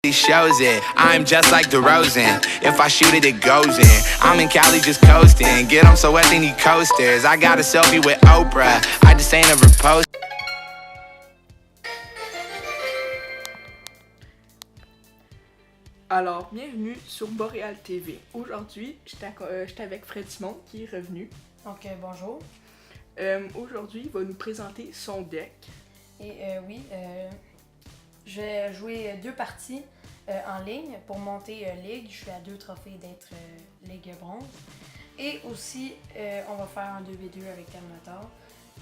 he shows it. I'm just like DeRozan. If I shoot it, it goes in. I'm in Cali just coasting. Get him so wet, they need coasters. I got a selfie with Oprah. I just ain't ever post. Alors, bienvenue sur Boréal TV. Aujourd'hui, j'étais avec Fred Simon qui est revenu. Donc, bonjour. Aujourd'hui, il va nous présenter son deck. Et je vais jouer 2 parties en ligne pour monter Ligue. Je suis à 2 trophées d'être Ligue bronze. Et aussi, on va faire un 2v2 avec Terminator.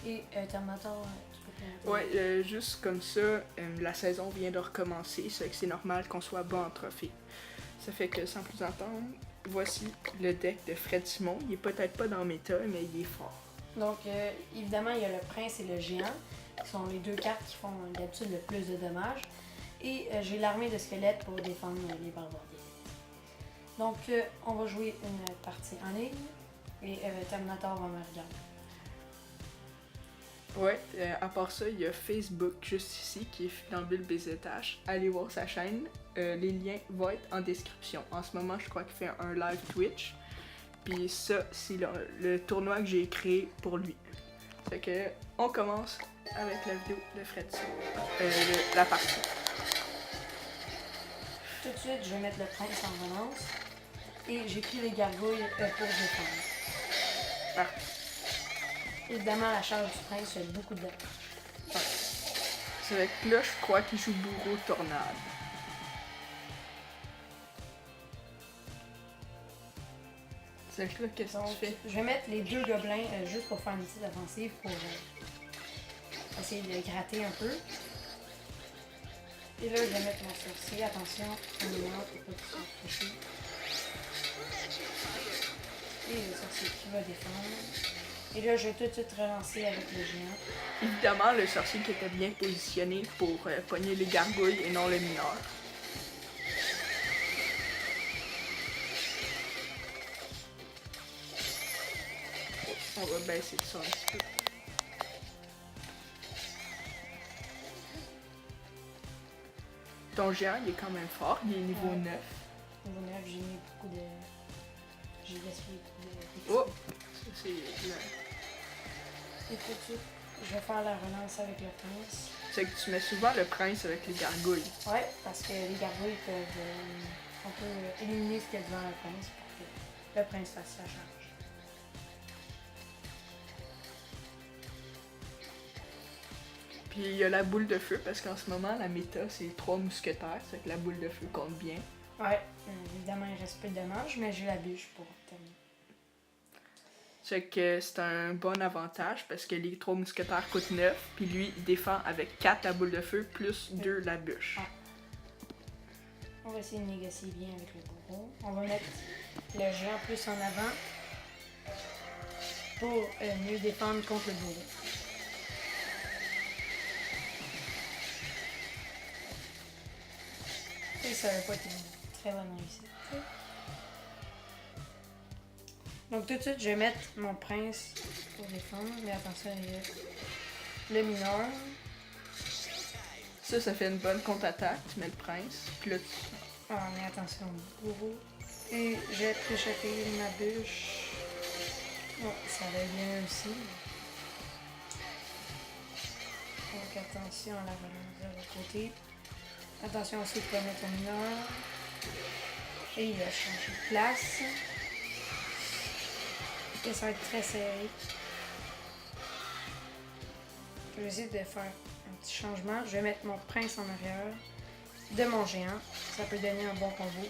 Et Terminator, tu peux présenter? Ouais, juste comme ça, la saison vient de recommencer, c'est que c'est normal qu'on soit bon en trophée. Ça fait que sans plus attendre, voici le deck de Fred Simon. Il est peut-être pas dans méta, mais il est fort. Donc, évidemment, il y a le prince et le géant, qui sont les 2 cartes qui font d'habitude le plus de dommages. Et j'ai l'armée de squelettes pour défendre les barbares. Donc, on va jouer une partie en ligne et Terminator va me regarder. Ouais, à part ça, il y a Facebook juste ici qui est dans Bulle BZH. Allez voir sa chaîne. Les liens vont être en description. En ce moment, je crois qu'il fait un live Twitch. Puis ça, c'est le tournoi que j'ai créé pour lui. Fait que on commence avec la vidéo de Fred Simon. La partie. Tout de suite, je vais mettre le prince en relance. Et j'ai pris les gargouilles pour défendre. Parfait. Évidemment, la charge du prince fait beaucoup de dommages. C'est avec là, je crois qu'il joue bourreau tornade. C'est avec là, qu'est-ce que tu fais? Je vais mettre les 2 gobelins juste pour faire une petite offensive pour essayer de gratter un peu. Et là, je vais mettre mon sorcier. Attention, on est mort pour pas qu'il soit touché. Et le sorcier qui va défendre. Et là, je vais tout de suite relancer avec le géant. Évidemment, le sorcier qui était bien positionné pour pogner les gargouilles et non le mineur. On va baisser ça un petit peu. Ton géant, il est quand même fort, il est niveau 9. Niveau 9, j'ai mis beaucoup de... J'ai gaspillé beaucoup de... Oh! Ça, c'est... Et tout de suite, je vais faire la relance avec le prince. C'est que tu mets souvent le prince avec les gargouilles. Ouais, parce que les gargouilles peuvent... on peut éliminer ce qu'il y a devant le prince pour que le prince fasse sa charge. Puis il y a la boule de feu, parce qu'en ce moment, la méta, c'est 3 mousquetaires. C'est que la boule de feu compte bien. Ouais, évidemment, il reste peu de dommages, mais j'ai la bûche pour terminer. C'est que c'est un bon avantage, parce que les 3 mousquetaires coûtent 9, puis lui, il défend avec 4 la boule de feu, plus 2 la bûche. On va essayer de négocier bien avec le bourreau. On va mettre le géant plus en avant pour mieux défendre contre le bourreau. Et ça va pas être une très bonne réussite. Donc tout de suite, je vais mettre mon prince pour défendre. Mais attention, il y a le mineur. Ça fait une bonne contre-attaque. Tu mets le prince, puis là, tu... Ah, mais attention, bourreau. Et j'ai préchapé ma bûche. Oh, ça va bien aussi. Donc attention à la relance de l'autre côté. Attention aussi de ne pas mettre ton mineur. Et il a changé de place. Et ça va être très serré. Je vais essayer de faire un petit changement. Je vais mettre mon prince en arrière de mon géant. Ça peut donner un bon combo.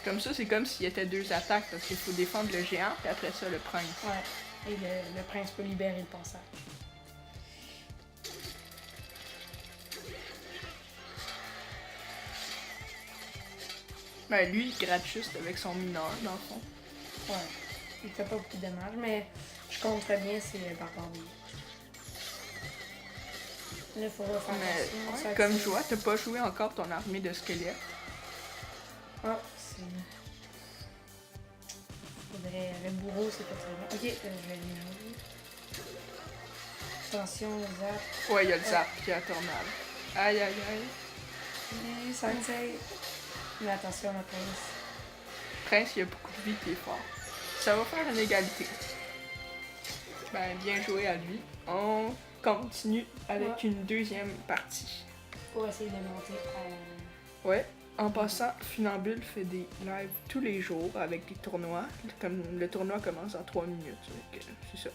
Comme ça, c'est comme s'il y était 2 attaques, parce qu'il faut défendre le géant, puis après ça, le prince. Ouais, et le prince peut libérer le passage. Ben, lui, il gratte juste avec son mineur, dans le fond. Ouais, il fait pas beaucoup de dommages, mais je compte très bien ces barbares. Là, il faut refaire attention. Ouais, comme je vois, t'as pas joué encore ton armée de squelettes. Ah, c'est... Faudrait... Le bourreau, c'est pas très bon. Ok, je vais l'éliminer. Attention, zap. Ouais, il y a le zap puis la tornade. Aïe, aïe, aïe. Et Sensei. Mais attention à la police. Prince, il y a beaucoup de vie qui est fort. Ça va faire une égalité. Ben, bien joué à lui. On continue avec une deuxième partie. Pour essayer de monter à... Ouais. En passant, Funambule fait des lives tous les jours avec des tournois. Comme le tournoi commence en 3 minutes. C'est ça.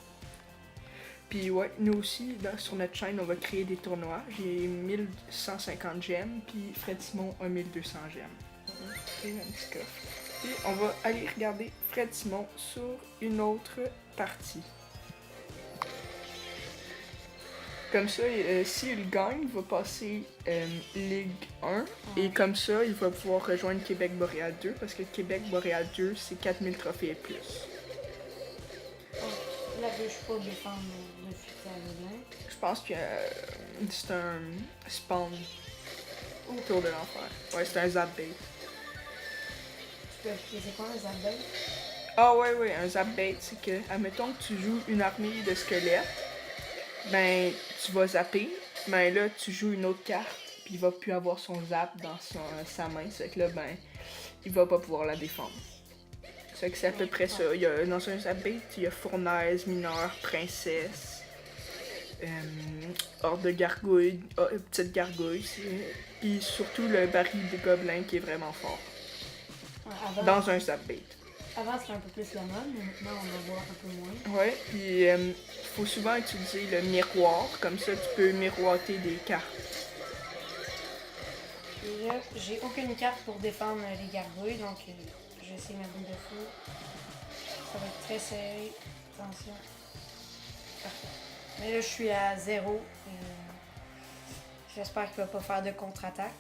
Puis ouais, nous aussi, sur notre chaîne, on va créer des tournois. J'ai 1150 gemmes, puis Fred Simon a 1200 gemmes. Et un petit coffre. Et on va aller regarder Fred Simon sur une autre partie. Comme ça, s'il gagne, il va passer Ligue 1. Et comme ça, il va pouvoir rejoindre Québec Boréal 2. Parce que Québec Boréal 2, c'est 4000 trophées et plus. Là, je peux pas défendre le futur bien. Je pense que c'est un spawn autour de l'enfer. Ouais, c'est un zap bait. Tu peux expliquer c'est quoi un zap bait? Ah ouais, un zap bait, c'est que, admettons que tu joues une armée de squelettes, ben, tu vas zapper, mais là, tu joues une autre carte, puis il va plus avoir son zap dans sa main, c'est que là, ben, il va pas pouvoir la défendre. C'est que c'est à peu près ça. Il y a, dans un zap bait, il y a fournaise, mineur, princesse, horde de gargouilles, petite gargouille, puis surtout le baril de gobelins qui est vraiment fort. Avant, Dans un zap bait. Avant, c'était un peu plus la mode, mais maintenant, on va voir un peu moins. Ouais, puis il faut souvent utiliser le miroir, comme ça tu peux miroiter des cartes. Et là, j'ai aucune carte pour défendre les gargouilles, donc je vais essayer ma boule de feu. Ça va être très serré. Attention. Parfait. Mais là, je suis à 0. J'espère qu'il va pas faire de contre-attaque.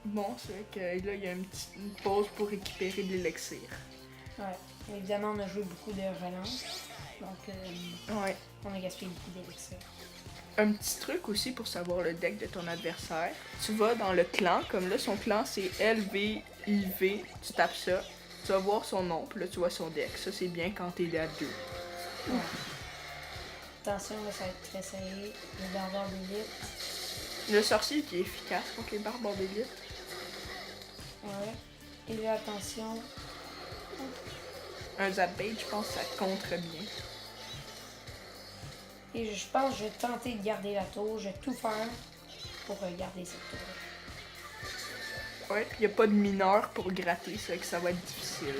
Bon, c'est vrai que là, il y a une pause pour récupérer de l'élixir. Ouais. Évidemment, on a joué beaucoup de relance. Donc, Ouais. on a gaspillé beaucoup d'élixir. Un petit truc aussi pour savoir le deck de ton adversaire. Tu vas dans le clan, comme là, son clan c'est LVIV, tu tapes ça, tu vas voir son nom, puis là, tu vois son deck. Ça, c'est bien quand t'es à 2. Ouais. Attention, là, ça va être très serré. Le barbare d'élite. Le sorcier qui est efficace contre les barbares d'élite. Ouais. Et là, attention. Un zap bait, je pense que ça contre bien. Et je pense que je vais tenter de garder la tour. Je vais tout faire pour garder cette tour. Ouais, puis il n'y a pas de mineur pour gratter, c'est que ça va être difficile.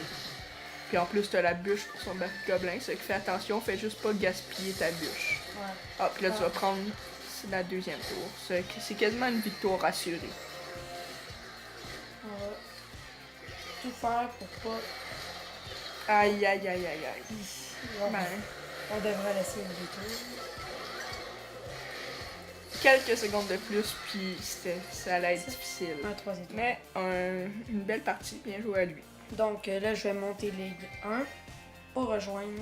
Puis en plus, t'as la bûche pour son baril de gobelin, c'est que fais attention, fais juste pas gaspiller ta bûche. Ouais. Ah, puis là, tu vas prendre la deuxième tour. C'est quasiment une victoire assurée. On va tout faire pour pas. Aïe, aïe, aïe, aïe, aïe. Ouais. Ben, On devrait laisser le détour. quelques secondes de plus, puis ça allait être difficile. Un 3 étoiles. Mais une belle partie, bien joué à lui. Donc là, je vais monter Ligue 1 pour rejoindre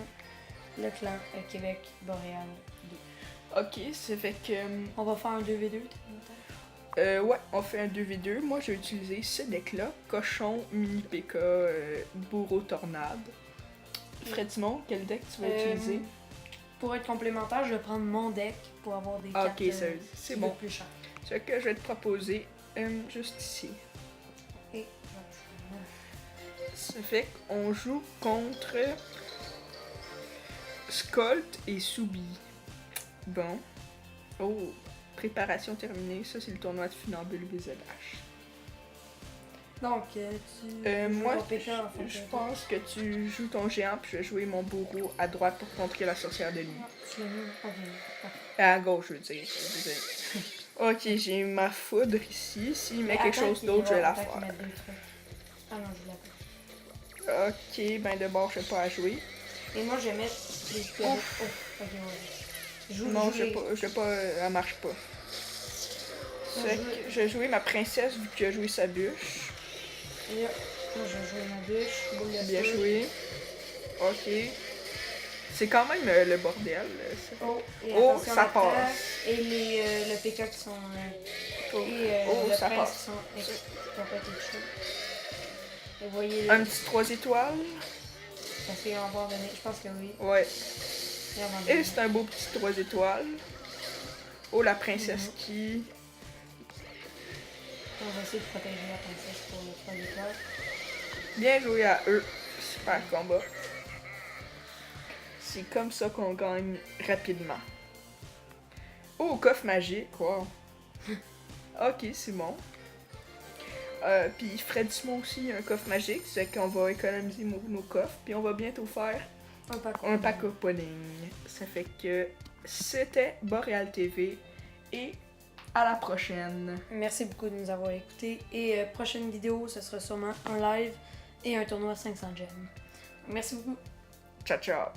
le clan Québec Boréal 2. Ok, ça fait que... On va faire un 2v2. ouais, on fait un 2v2. Moi, j'ai utilisé ce deck-là. Cochon, mini PK, bourreau, tornade. Fred Simon, quel deck tu vas utiliser? Pour être complémentaire, je vais prendre mon deck pour avoir des cartes Ok, c'est bon. plus chères. Ce que je vais te proposer, juste ici. Et Ça fait qu'on joue contre Skolt et Soubi. Bon. Oh, préparation terminée. Ça, c'est le tournoi de Funambule BZH. donc, tu Moi, ton PK en fait. je pense que tu joues ton géant, puis je vais jouer mon bourreau à droite pour contrer la sorcière de nuit. Tu l'as mis. Ok. À gauche, je veux dire. Ok, j'ai ma foudre ici. S'il met quelque chose d'autre, je vais la faire. Ah non, je l'ai pas. Ok, ben de bord, je vais pas à jouer. Et moi, je vais mettre les squelettes. Oh, ok, ouais. Non, je vais pas, elle marche pas. Fait que je vais jouer ma princesse vu qu'il a joué sa bûche. Et là, moi, je vais jouer ma bûche. Boule de Bien feu. joué. Ok. C'est quand même le bordel. Ça. Oh, et Oh, attention ça à l'attaque. passe. Et le PK qui sont Oh. Et Oh, le ça prince passe. qui sont qui ont pas été touchés. Et vous voyez, Un petit 3 étoiles. parce qu'ils vont avoir donné, je pense que oui. Ouais. Ils vont Et donner. c'est un beau petit 3 étoiles. Oh, la princesse qui... On va essayer de protéger la princesse pour le 3 étoiles. Bien joué à eux. Super combat. C'est comme ça qu'on gagne rapidement. Oh, coffre magique. Wow. Ok, c'est bon. Puis Fred Simon aussi, un coffre magique. C'est qu'on va économiser nos coffres. Puis on va bientôt faire un pack opening. Ça fait que c'était Boréal TV. Et à la prochaine. Merci beaucoup de nous avoir écoutés. Et prochaine vidéo, ce sera sûrement un live et un tournoi 500 gemmes. Merci beaucoup. Ciao, ciao.